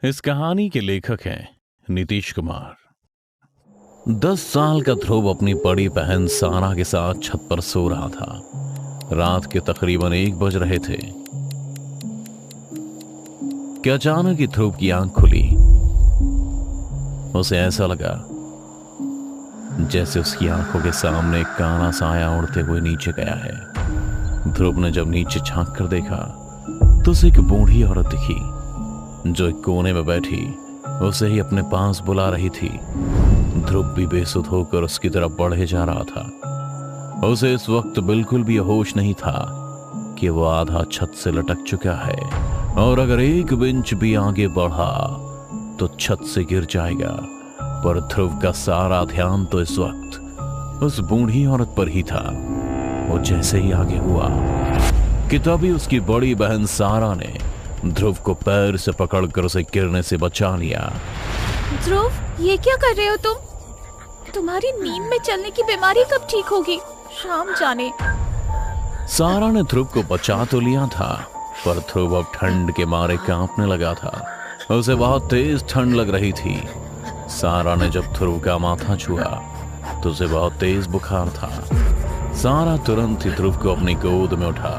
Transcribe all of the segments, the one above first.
इस कहानी के लेखक हैं नीतीश कुमार। 10 साल का ध्रुव अपनी बड़ी बहन सारा के साथ छत पर सो रहा था। रात के तकरीबन 1 बज रहे थे कि अचानक ही ध्रुव की आंख खुली। उसे ऐसा लगा जैसे उसकी आंखों के सामने एक काला साया उड़ते हुए नीचे गया है। ध्रुव ने जब नीचे झांक कर देखा तो उसे एक बूढ़ी औरत दिखी जो एक कोने में बैठी उसे ही अपने पास बुला रही थी। ध्रुव भी बेसुध होकर उसकी तरफ बढ़े जा रहा था। उसे इस वक्त बिल्कुल भी होश नहीं था कि वो आधा छत से लटक चुका है और अगर 1 इंच भी आगे बढ़ा तो छत से गिर जाएगा। पर ध्रुव का सारा ध्यान तो इस वक्त उस बूढ़ी औरत पर ही था। वो जैसे ही आगे हुआ कि तभी उसकी बड़ी बहन सारा ने ध्रुव को पैर से पकड़कर उसे गिरने से बचा लिया। ध्रुव, ये क्या कर रहे हो तुम? तुम्हारी नींद में चलने की बीमारी कब ठीक होगी? शाम जाने। सारा ने ध्रुव को बचा तो लिया था पर ध्रुव अब ठंड के मारे कांपने लगा था। उसे बहुत तेज ठंड लग रही थी। सारा ने जब ध्रुव का माथा छुआ तो उसे बहुत तेज बुखार था। सारा तुरंत ही ध्रुव को अपनी गोद में उठा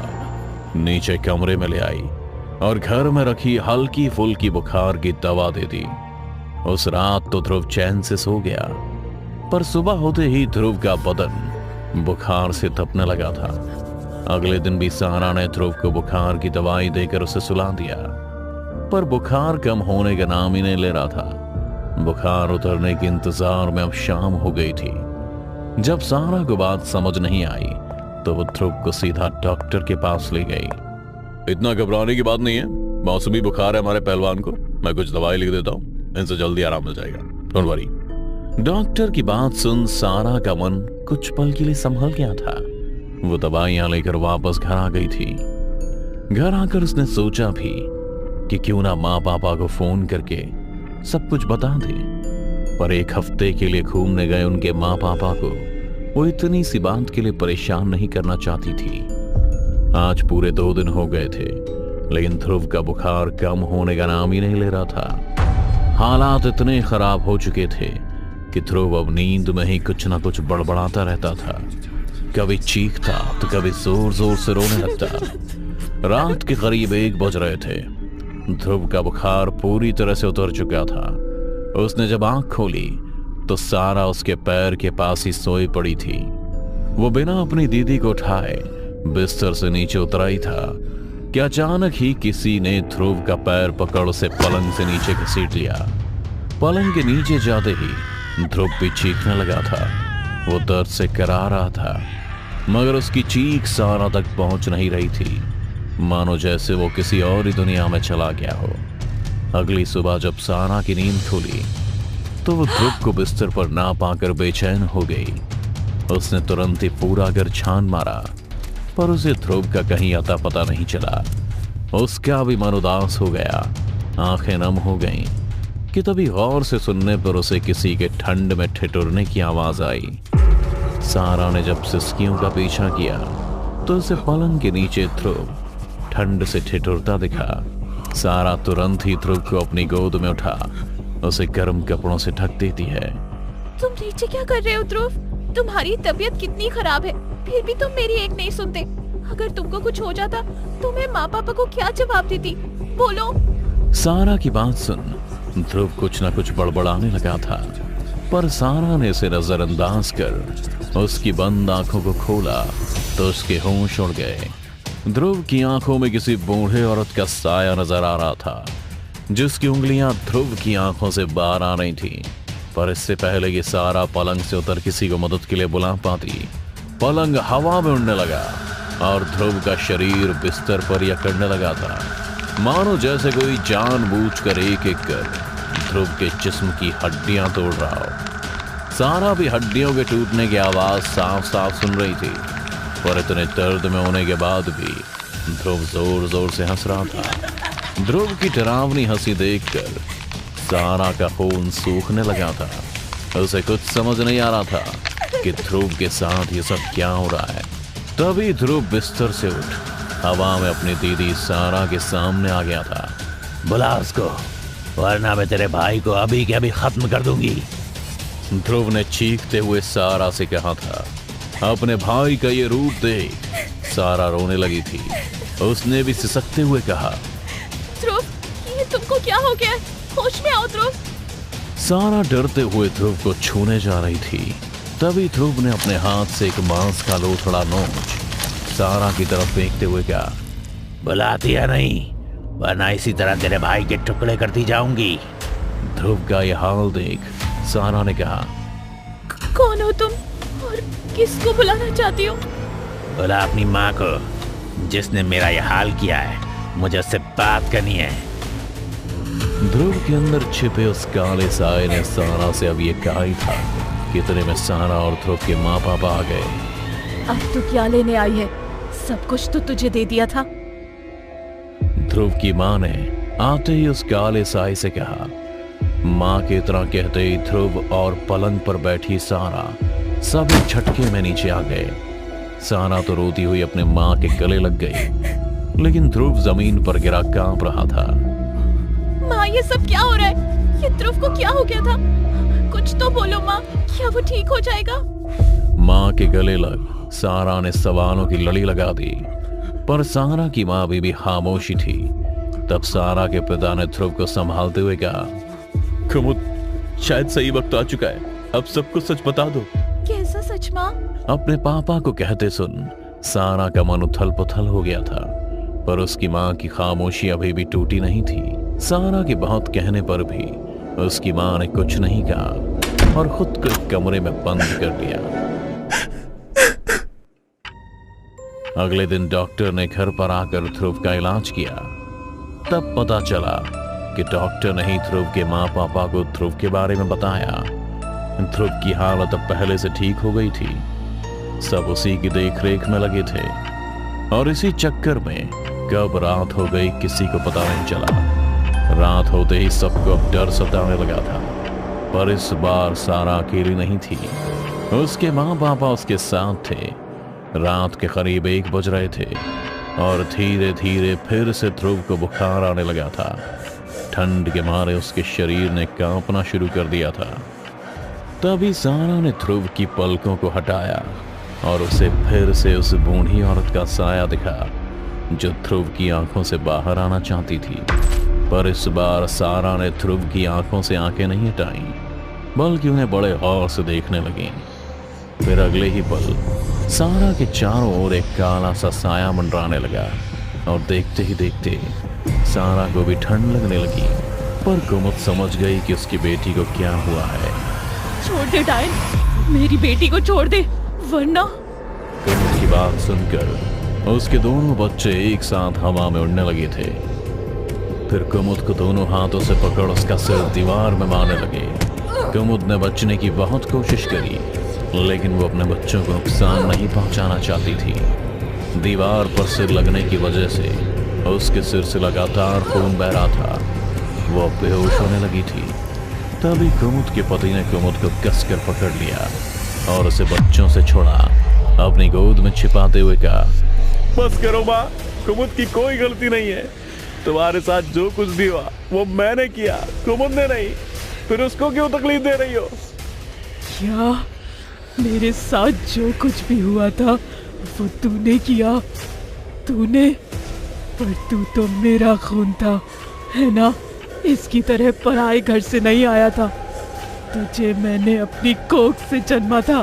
नीचे कमरे में ले आई और घर में रखी हल्की फुल्की बुखार की दवा दे दी। उस रात तो ध्रुव चैन से सो गया पर सुबह होते ही ध्रुव का बदन बुखार से तपने लगा था। अगले दिन भी सारा ने ध्रुव को बुखार की दवाई देकर उसे सुला दिया पर बुखार कम होने का नाम ही नहीं ले रहा था। बुखार उतरने के इंतजार में अब शाम हो गई थी। जब सारा को बात समझ नहीं आई तो वो ध्रुव को सीधा डॉक्टर के पास ले गई। इतना घबराने की बात नहीं है, मौसमी बुखार है हमारे पहलवान को, मैं कुछ दवाई लिख देता हूँ, इनसे जल्दी आराम मिल जाएगा, डोंट वरी। डॉक्टर की बात सुन सारा का मन कुछ पल के लिए संभल गया था। वो दवाइयां लेकर वापस घर आ गई थी। घर आकर उसने सोचा भी कि क्यों ना माँ पापा को फोन करके सब कुछ बता दे। पर 1 हफ्ते के लिए घूमने गए उनके माँ पापा को वो इतनी सी बात के लिए परेशान नहीं करना चाहती थी। आज पूरे 2 दिन हो गए थे लेकिन ध्रुव का बुखार कम होने का नाम ही नहीं ले रहा था। हालात इतने खराब हो चुके थे कि ध्रुव अब नींद में ही कुछ ना कुछ बड़बड़ाता रहता था। कभी चीखता तो कभी जोर जोर से रोने लगता। रात के करीब 1 बज रहे थे। ध्रुव का बुखार पूरी तरह से उतर चुका था। उसने जब आंख खोली तो सारा उसके पैर के पास ही सोई पड़ी थी। वो बिना अपनी दीदी को उठाए बिस्तर से नीचे उतरा ही था कि अचानक ही किसी ने ध्रुव का पैर पकड़ उसे पलंग से नीचे घसीट लिया। पलंग के नीचे जाते ही ध्रुव भी चीखने लगा था। वो दर्द से करा रहा था मगर उसकी चीख सारा तक पहुंच नहीं रही थी, मानो जैसे वो किसी और ही दुनिया में चला गया हो। अगली सुबह जब सारा की नींद खुली तो वो ध्रुव को बिस्तर पर ना पाकर बेचैन हो गई। उसने तुरंत ही पूरा घर छान मारा पर उसे ध्रुव का कहीं अता पता नहीं चला। उसका भी मन उदास हो गया, आंखें नम हो गईं कि तभी गौर से सुनने पर उसे किसी के ठंड में ठिठुरने की आवाज आई। सारा ने जब सिसकियों का पीछा किया तो उसे पलंग के नीचे ध्रुव ठंड से ठिठुरता दिखा। सारा तुरंत ही ध्रुव को अपनी गोद में उठा उसे गर्म कपड़ों से ढक देती है। तुम नीचे क्या कर रहे हो ध्रुव? तुम्हारी तबीयत कितनी खराब है फिर भी तुम मेरी एक नहीं सुनते। अगर तुमको कुछ हो जाता तो मैं माँ पापा को क्या जवाब देती? बोलो। सारा की बात सुन ध्रुव कुछ ना कुछ बड़बड़ाने लगा था पर सारा ने उसे नजरअंदाज कर उसकी बंद आंखों को खोला तो उसके होश उड़ गए। ध्रुव की आंखों में किसी बूढ़े औरत का साया नजर आ रहा था जिसकी उंगलियां ध्रुव की आंखों से बाहर आ रही थी। पर इससे पहले कि सारा पलंग से उतर किसी को मदद के लिए बुला पाती, पलंग हवा में उड़ने लगा और ध्रुव का शरीर बिस्तर पर अकड़ने लगा था, मानो जैसे कोई जानबूझकर एक एक कर ध्रुव के जिस्म की हड्डियां तोड़ रहा हो। सारा भी हड्डियों के टूटने की आवाज साफ साफ सुन रही थी पर इतने दर्द में होने के बाद भी ध्रुव जोर जोर से हंस रहा था। ध्रुव की डरावनी हंसी देखकर सारा का खून सूखने लगा था। उसे कुछ समझ नहीं आ रहा था कि ध्रुव के साथ ये सब क्या हो रहा है। तभी ध्रुव बिस्तर से उठ हवा में अपनी दीदी सारा के सामने आ गया था। बुला उसको, वरना मैं तेरे भाई को अभी के अभी खत्म कर दूंगी। ध्रुव ने चीखते हुए सारा से कहा था। अपने भाई का ये रूप देख सारा रोने लगी थी। उसने भी सिसकते हुए कहा, ध्रुव, ये तुमको क्या हो गया? होश में आओ ध्रुव। सारा डरते हुए ध्रुव को छूने जा रही थी। तभी ध्रुव ने अपने हाथ से एक मांस का लोथड़ा नोच सारा की तरफ फेंकते हुए कहा, बुलाती या नहीं, वरना इसी तरह तेरे भाई के टुकड़े करती जाऊंगी। ध्रुव का यह हाल देख सारा ने कहा, कौन हो तुम और किसको बुलाना चाहती हो? बुला अपनी माँ को, जिसने मेरा यह हाल किया है। मुझे उससे बात करनी है। ध्रुव के अंदर छिपे उस काले साए ने सारा से अब ये कहा ही था कि इतने में सारा और ध्रुव के माँ पापा आ गए। अब तू क्या लेने आई है? सब कुछ तो तुझे दे दिया था। ध्रुव की माँ ने आते ही उस काले साए से कहा। माँ की तरह कहते ही ध्रुव और पलंग पर बैठी सारा सब एक झटके में नीचे आ गए। सारा तो रोती हुई अपने माँ के गले लग गई, लेकिन ध्रुव जमीन पर गिरा कांप रहा था। माँ, ये सब क्या हो रहा है? ये ध्रुव को क्या हो गया था? कुछ तो बोलो माँ, क्या वो ठीक हो जाएगा? माँ के गले लग सारा ने सवालों की लड़ी लगा दी, पर सारा की माँ भी खामोशी थी। तब सारा के पिता ने ध्रुव को संभालते हुए कहा, कुमुद, शायद सही वक्त आ चुका है, अब सब कुछ सच बता दो। कैसा सच माँ? अपने पापा को कहते सुन सारा का मन उथल पुथल हो गया था, पर उसकी माँ की खामोशी अभी भी टूटी नहीं थी। सारा के बहुत कहने पर भी उसकी माँ ने कुछ नहीं कहा और खुद को एक कमरे में बंद कर लिया। अगले दिन डॉक्टर ने घर पर आकर ध्रुव का इलाज किया। तब पता चला कि डॉक्टर ने ही ध्रुव के माँ पापा को ध्रुव के बारे में बताया। ध्रुव की हालत अब पहले से ठीक हो गई थी। सब उसी की देखरेख में लगे थे और इसी चक्कर में कब रात हो गई किसी को पता नहीं चला। रात होते ही सबको अब डर सताने लगा था, पर इस बार सारा अकेली नहीं थी। उसके माँ पापा उसके साथ थे। रात के करीब 1 बज रहे थे और धीरे धीरे फिर से ध्रुव को बुखार आने लगा था। ठंड के मारे उसके शरीर ने कांपना शुरू कर दिया था। तभी सारा ने ध्रुव की पलकों को हटाया और उसे फिर से उस बूढ़ी औरत का साया दिखा जो ध्रुव की आंखों से बाहर आना चाहती थी। पर इस बार सारा ने ध्रुव की आंखों से आंखें नहीं हटाई, बल्कि उन्हें बड़े गौर से देखने लगी। फिर अगले ही पल सारा के चारों ओर एक काला सा साया मंडराने लगा और देखते ही देखते सारा को भी ठंड लगने लगी। पर कुमुद समझ गई कि उसकी बेटी को क्या हुआ है। छोड़ दे डायन, मेरी बेटी को छोड़ दे, वरना। कुमुद की बात सुनकर उसके दोनों बच्चे एक साथ हवा में उड़ने लगे थे। फिर कुमुद को दोनों हाथों से पकड़ उसका सिर दीवार में मारने लगे। कुमुद ने बचने की बहुत कोशिश करी, लेकिन वो अपने बच्चों को नुकसान नहीं पहुंचाना चाहती थी। दीवार पर सिर लगने की वजह से उसके सिर से लगातार खून बह रहा था। वो बेहोश होने लगी थी। तभी कुमुद के पति ने कुमुद को कसकर पकड़ लिया और उसे बच्चों से छोड़ा, अपनी गोद में छिपाते हुए कहा, बस करो माँ, कुमुद की कोई गलती नहीं है। तुम्हारे साथ जो कुछ भी हुआ वो मैंने किया, कुमुद ने नहीं। फिर उसको क्यों तकलीफ दे रही हो? क्या मेरे साथ जो कुछ भी हुआ था वो तूने किया? तूने? पर तू तो मेरा खून था, है ना? इसकी तरह पराए घर से नहीं आया था। तुझे मैंने अपनी कोख से जन्मा था।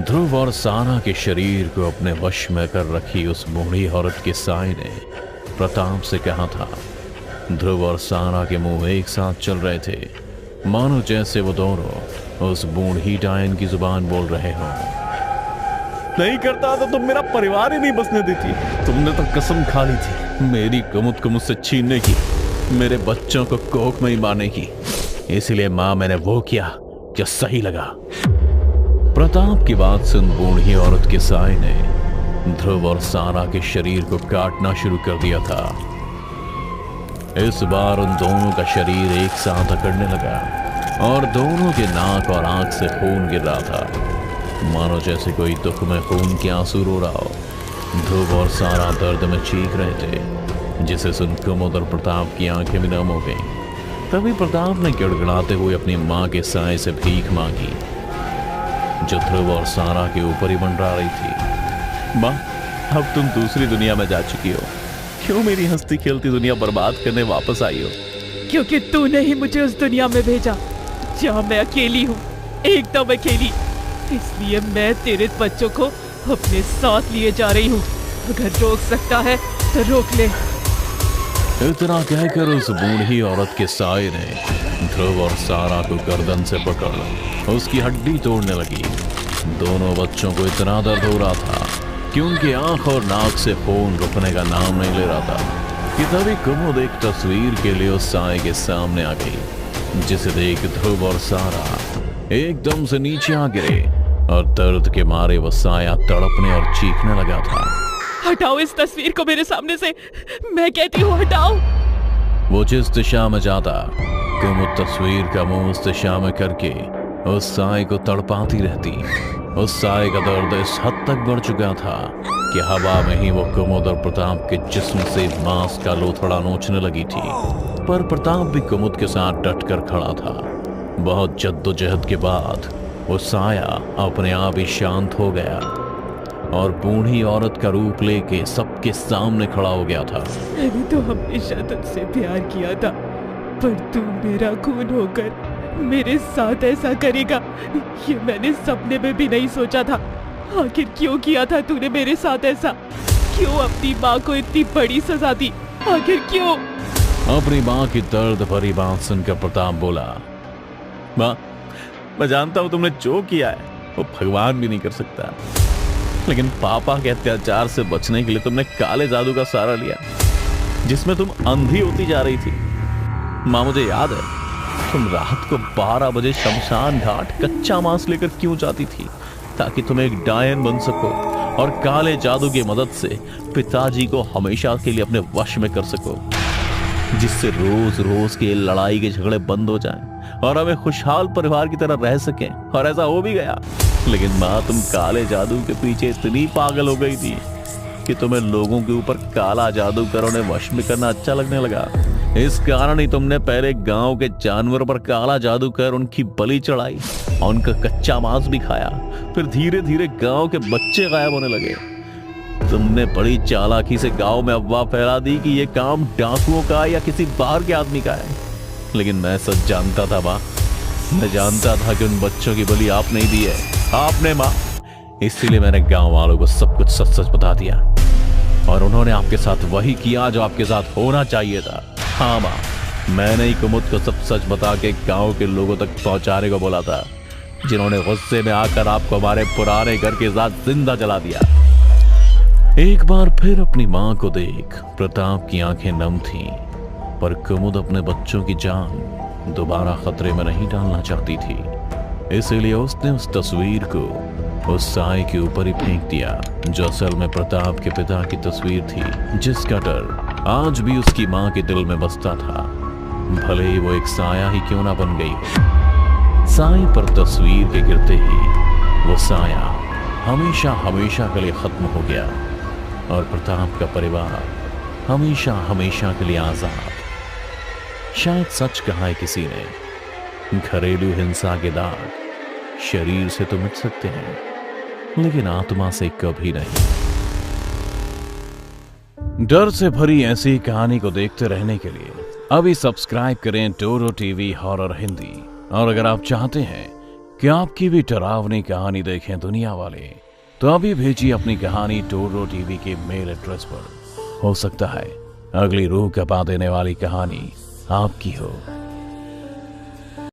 ध्रुव और सारा के शरीर को अपने वश में कर रखी उस बूढ़ी औरत के साए ने प्रताप से कहा था। ध्रुव और सारा के मुंह एक साथ चल रहे थे, मानो जैसे वो दोनों उस बूढ़ी डायन की जुबान बोल रहे हों। नहीं करता तो तुम मेरा परिवार ही नहीं बसने देती। तुमने तो कसम खा ली थी मेरी कुमुद को मुझसे छीनने की, मेरे बच्चों को कोख में ही मारने की। इसलिए माँ, मैंने वो किया जो सही लगा। प्रताप की बात सुन बूढ़ी औरत के साए ने ध्रुव और सारा के शरीर को काटना शुरू कर दिया था। इस बार उन दोनों का शरीर एक साथ अकड़ने लगा और दोनों के नाक और आंख से खून गिर रहा था, मानो जैसे कोई दुख में खून के आंसू रो रहा हो। ध्रुव और सारा दर्द में चीख रहे थे, जिसे सुन कुमुद और प्रताप की आंखें भी नम हो गईं। तभी प्रताप ने गिड़गिड़ाते हुए अपनी माँ के साए से भीख मांगी, जो ध्रुव और सारा के ऊपर ही मंडरा रही थी। माँ, अब तुम दूसरी दुनिया में जा चुकी हो, क्यों मेरी हंसती खेलती दुनिया बर्बाद करने वापस आई हो? क्योंकि तूने ही मुझे उस दुनिया में भेजा जहाँ मैं अकेली हूँ, एकदम अकेली। इसलिए मैं तेरे बच्चों को अपने साथ लिए जा रही हूँ। अगर रोक सकता है तो रोक ले। इतना कहकर उस बूढ़ी औरत के साए ने ध्रुव और सारा को गर्दन से पकड़ उसकी हड्डी तोड़ने लगी। दोनों बच्चों को इतना दर्द हो रहा था कि उनकी आंख और नाक से खून रुकने का नाम नहीं ले रहा था कि तभी कुमुद एक तस्वीर के लिए उस साए के सामने आ गई, जिसे देख ध्रुव और सारा एकदम से नीचे आ गिरे और दर्द के मारे वो साया तड़पने और चीखने लगा था। हटाओ इस तस्वीर को मेरे सामने से, मैं कहती हूँ हटाओ। वो जिस दिशा में जाता, कुमुद तस्वीर का मुंह उस दिशा में करके उस साए को तड़पाती रहती। उस साए का दर्द इस हद तक बढ़ चुका था कि हवा में ही वो कुमुद और प्रताप के जिस्म से मांस का लोथड़ा नोचने लगी थी। पर प्रताप भी कुमुद के साथ डट कर खड़ा था। बहुत जद्दोजहद के बाद वो साया अपने आप ही शांत हो गया और बूढ़ी औरत का रूप लेके सबके सामने खड़ा हो गया था। मैंने तो हमेशा तुझसे प्यार किया था, पर तू मेरा खून होकर मेरे साथ ऐसा करेगा, ये मैंने सपने में भी नहीं सोचा था। आखिर क्यों किया था तूने मेरे साथ ऐसा? क्यों अपनी माँ को इतनी बड़ी सजा दी? आखिर क्यों? अपनी माँ की दर्द भरी बात सुनकर प्रताप बोला, माँ, मैं जानता हूँ तुमने जो किया है वो भगवान भी नहीं कर सकता, लेकिन पापा के अत्याचार से बचने के लिए तुमने काले जादू का सहारा लिया, जिसमें तुम अंधी होती जा रही थी। माँ, मुझे याद है तुम रात को 12 बजे शमशान घाट कच्चा मांस लेकर क्यों जाती थी, ताकि तुम एक डायन बन सको और काले जादू की मदद से पिताजी को हमेशा के लिए अपने वश में कर सको, जिससे रोज रोज के लड़ाई के झगड़े बंद हो जाएं और हमें खुशहाल परिवार की तरह रह सकें। और ऐसा हो भी गया। लेकिन माँ, तुम काले जादू के पीछे इतनी पागल हो गई थी कि तुम्हें लोगों के ऊपर काला जादू कर उन्हें वश में करना अच्छा लगने लगा। इस कारण ही तुमने पहले गांव के जानवरों पर काला जादू कर उनकी बलि चढ़ाई और उनका कच्चा मांस भी खाया। फिर धीरे धीरे गांव के बच्चे गायब होने लगे। तुमने बड़ी चालाकी से गांव में अफवाह फैला दी कि ये काम डाकुओं का या किसी बाहर के आदमी का है। लेकिन मैं सच जानता था माँ, मैं जानता था कि उन बच्चों की बलि आप नहीं दी है, आपने माँ। इसीलिए मैंने गांव वालों को सब कुछ सच सच बता दिया और उन्होंने आपके साथ वही किया जो आपके साथ होना चाहिए था। हाँ माँ, मैंने ही कुमुद को सब सच बता के गांव के लोगों तक पहुंचाने को बोला था, जिन्होंने गुस्से में आकर आपको हमारे पुराने घर के साथ जिंदा जला दिया। एक बार फिर अपनी माँ को देख प्रताप की आंखें नम थीं, पर कुमुद अपने बच्चों की जान दोबारा खतरे में नहीं डालना चाहती थी। इसीलिए उसने उस तस्वीर को उस साए के ऊपर ही फेंक दिया, जो असल में प्रताप के पिता की तस्वीर थी, जिसका डर आज भी उसकी माँ के दिल में बसता था, भले ही वो एक साया ही क्यों ना बन गई हो। साए पर तस्वीर के गिरते ही वो साया हमेशा हमेशा के लिए खत्म हो गया और प्रताप का परिवार हमेशा हमेशा के लिए आजाद। शायद सच कहा है किसी ने, घरेलू हिंसा के दाग शरीर से तो मिट सकते हैं, लेकिन आत्मा से कभी नहीं। डर से भरी ऐसी कहानी को देखते रहने के लिए अभी सब्सक्राइब करें टोरो टीवी हॉरर हिंदी। और अगर आप चाहते हैं कि आपकी भी डरावनी कहानी देखें दुनिया वाले, तो अभी भेजिए अपनी कहानी टोरो टीवी के मेल एड्रेस पर। हो सकता है अगली रूह कपा देने वाली कहानी आपकी हो।